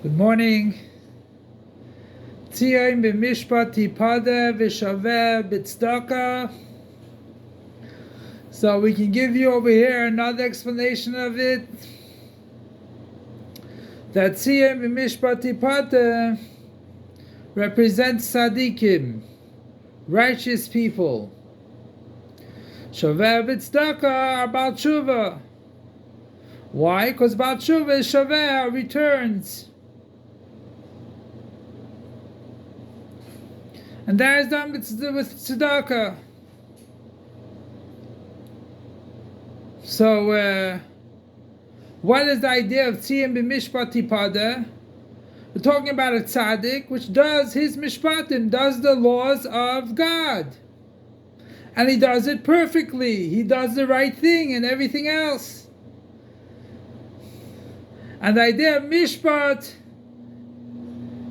Good morning. Tziyim b'mishpat tipada v'shaveh b'tzedakah. So we can give you over here another explanation of it. That tziyim b'mishpat tipada represents tzaddikim, righteous people. Shaveh b'tzedakah are Baal Tshuva. Why? Because Baal Tshuva is shaveh, returns. And that is done with tzedakah. So, what is the idea of tziyim b'mishpat tipada? We're talking about a tzaddik which does his mishpatim, does the laws of God. And he does it perfectly. He does the right thing and everything else. And the idea of mishpat,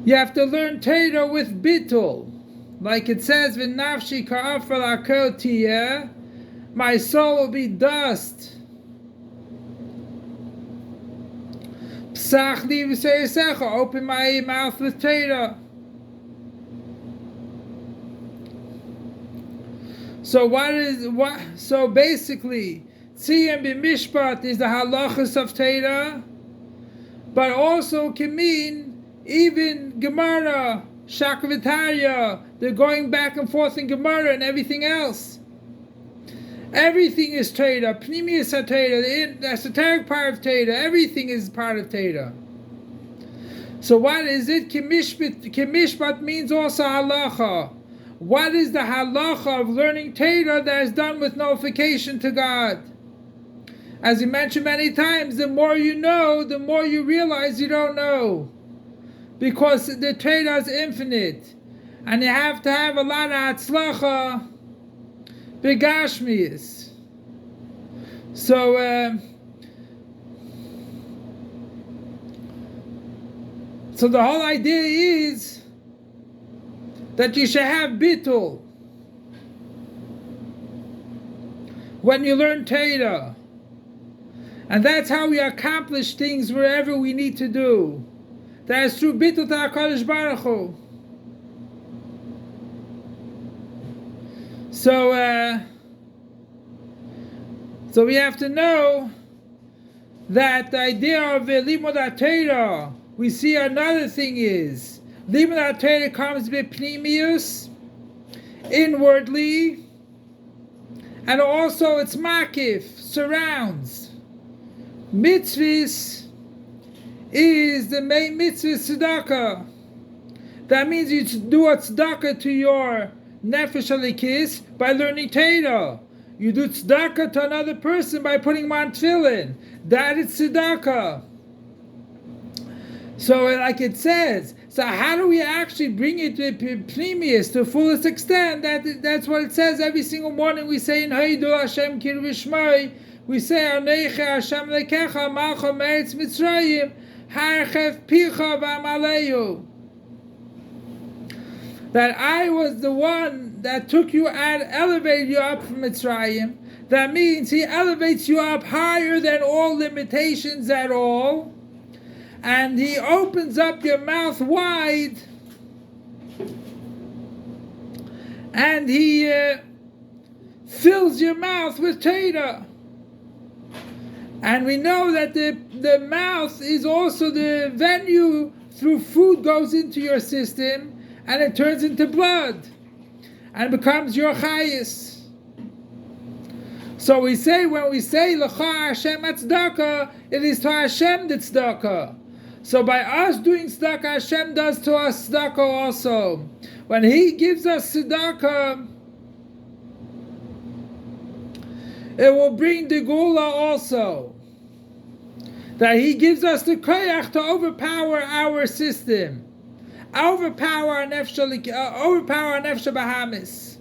you have to learn Torah with bittul. Like it says, "V'nafshi ka'afar akol tiyeh," my soul will be dust. Psach li v'seisecha, open my mouth with Torah. So basically, tziyim b'mishpat is the halachas of Torah, but also can mean even Gemara, Shakavitaria, they're going back and forth in Gemara and everything else. Everything is Torah. Pnimius HaTorah, the esoteric part of Torah, everything is part of Torah. So what is it? Kimishpat means also halacha. What is the halacha of learning Torah that is done with notification to God? As we mentioned many times, the more you know, the more you realize you don't know. Because the Torah is infinite. And you have to have a lot of hatzlacha b'gashmius. So the whole idea is that you should have bittul when you learn Torah. And that's how we accomplish things wherever we need to do. That is through bittul to HaKadosh Baruch Hu. So we have to know that the idea of limud HaTorah, we see another thing is, limud HaTorah comes b'pnimius, inwardly, and also it's makif, surrounds. Mitzvahs is the main mitzvah tzedakah. That means you do a tzedakah to your nefesh halikis by learning Torah. You do tzedakah to another person by putting him on tefillin. That is tzedakah. So like it says, so how do we actually bring it to pnimius to the fullest extent? That's what it says every single morning. We say in Haydu Hashem Kir V'Shmai, we say Arneicha Hashem Lekecha Malcha Meretz Mitzrayim Harchev Picha V'Amaleyu. That I was the one that took you and elevated you up from Mitzrayim. That means He elevates you up higher than all limitations at all. And He opens up your mouth wide. And He fills your mouth with Torah. And we know that the mouth is also the venue through food goes into your system. And it turns into blood and becomes your chayis. So we say, when we say L'cha Hashem tzedakah, it is to Hashem the tzedakah. So by us doing tzedakah, Hashem does to us tzedakah also. When He gives us tzedakah, it will bring the gula also. That He gives us the koyach to overpower our system. Overpower our nefesh bahamis.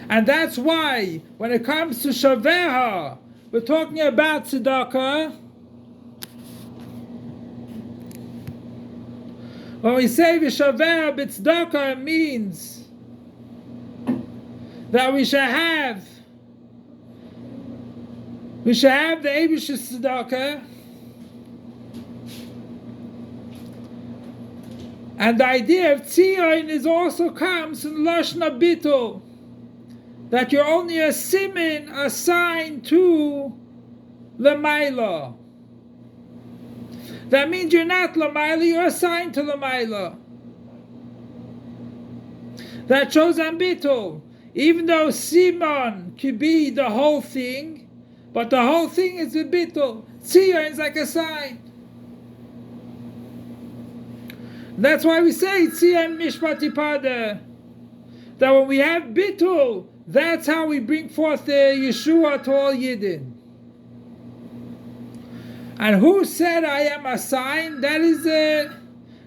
And that's why, when it comes to shaveha, we're talking about tzedakah. When we say v'shaveha b'tzedakah, it means that we shall have the Eibusha tzedakah, And the idea of tzion is also comes from lashon bitul, that you're only a siman, a sign to Lamaila. That means you're not Lamaila, you're assigned to Lamaila. That shows ambitul. Even though Simon could be the whole thing, but the whole thing is a bitul. Tzion is like a sign. That's why we say Tzion Mishpati Pada. That when we have bitul, that's how we bring forth the Yeshua to all Yidden. And who said I am a sign? That is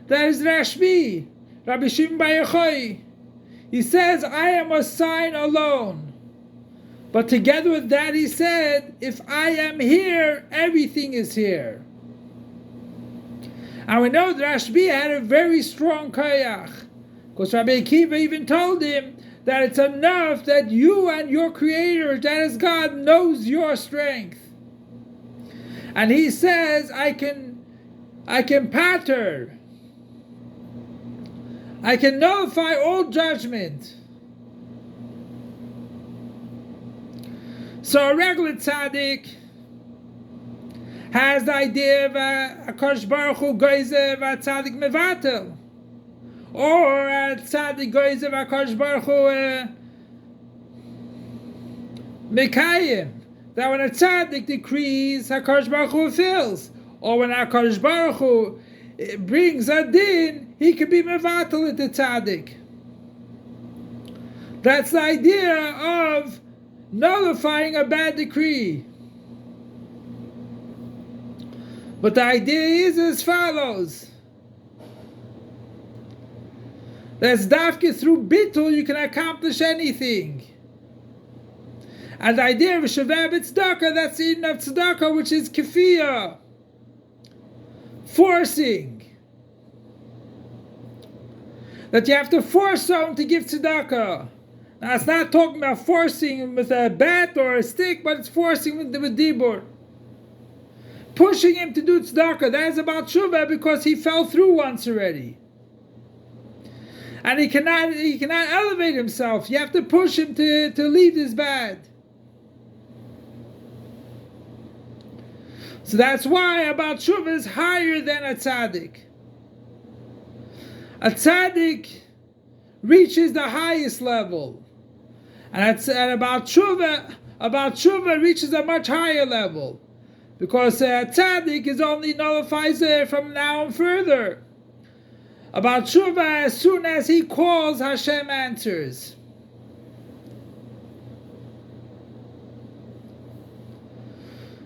Rashbi, Rabbi Shimon Bar Yochai. He says, I am a sign alone. But together with that, he said, if I am here, everything is here. And we know that Rashbi had a very strong koyach. Because Rabbi Akiva even told him that it's enough that you and your Creator, that is God, knows your strength. And he says, I can patter. I can nullify all judgment. So a regular tzaddik has the idea of a Kosh Baruch Hu goizev a tzaddik mevatel. Or a tzaddik goizev a Kosh Baruch Hu mekayim. That when a tzaddik decrees, HaKadosh Baruch Hu fulfills. Or when HaKadosh Baruch Hu brings a din, he can be mevatel at the tzaddik. That's the idea of nullifying a bad decree. But the idea is as follows. That's dafke through bitul you can accomplish anything. And the idea of Shaveh Tzedakah, that's the Eden of Tzedakah, which is kefiyah, forcing. That you have to force someone to give tzedakah. Now it's not talking about forcing with a bat or a stick, but it's forcing with dibur. Pushing him to do tzedakah. That is about shuvah because he fell through once already. And he cannot elevate himself. You have to push him to leave this bad. So that's why about shuvah is higher than a tzaddik. A tzaddik reaches the highest level, and about shuvah reaches a much higher level, because a tzaddik is only nullifies from now on further. About shuvah, as soon as he calls, Hashem answers.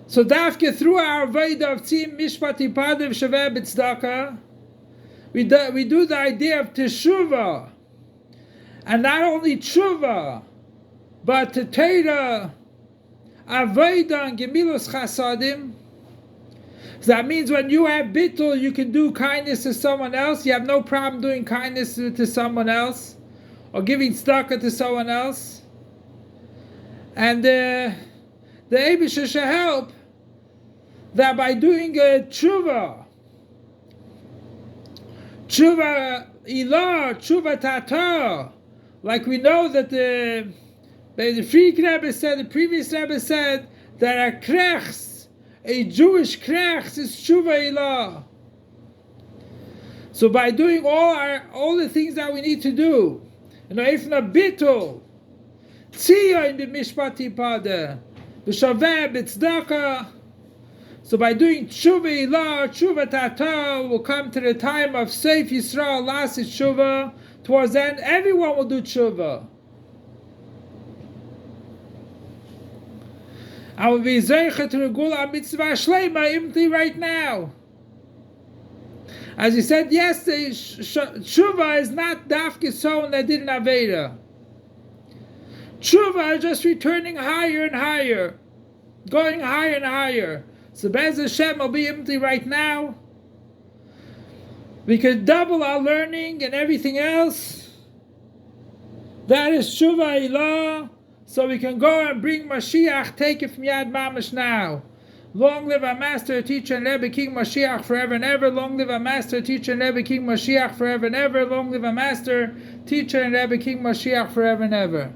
So dafke through our Veda of Tzim Mishpati Padev Shaveh B'Tzedakah, we do the idea of Teshuvah, and not only Teshuvah, but Teira, Avodah, and Gemilos Chasadim. So that means when you have bittul, you can do kindness to someone else. You have no problem doing kindness to someone else, or giving tzedakah to someone else. And the Eibusha should help that by doing a tshuva ilah, tshuva tata, like we know that the Friedrich Rebbe said, the previous Rebbe said that a krechs, a Jewish krechs, is tshuva ilah. So by doing all the things that we need to do, if not bittul, tzion b'mishpati pada, b'shaveh b'tzedakah. So by doing tshuva ilah, tshuva tata, we'll come to the time of Seif Yisrael, last is tshuva. Towards the end, everyone will do tshuva. I will be zeicha to the gula mitzvah shleima imminently right now. As you said yesterday, tshuva is not dafke someone that did an aveda. Tshuva is just returning higher and higher, going higher and higher. So Bez Hashem will be imminently right now. We could double our learning and everything else. That is tshuva ilah. So we can go and bring Mashiach, take it from Yad Mamash now. Long live our Master, Teacher, and Rebbe, King Moshiach, forever and ever. Long live our Master, Teacher, and Rebbe, King Moshiach, forever and ever. Long live our Master, Teacher, and Rebbe, King Moshiach, forever and ever.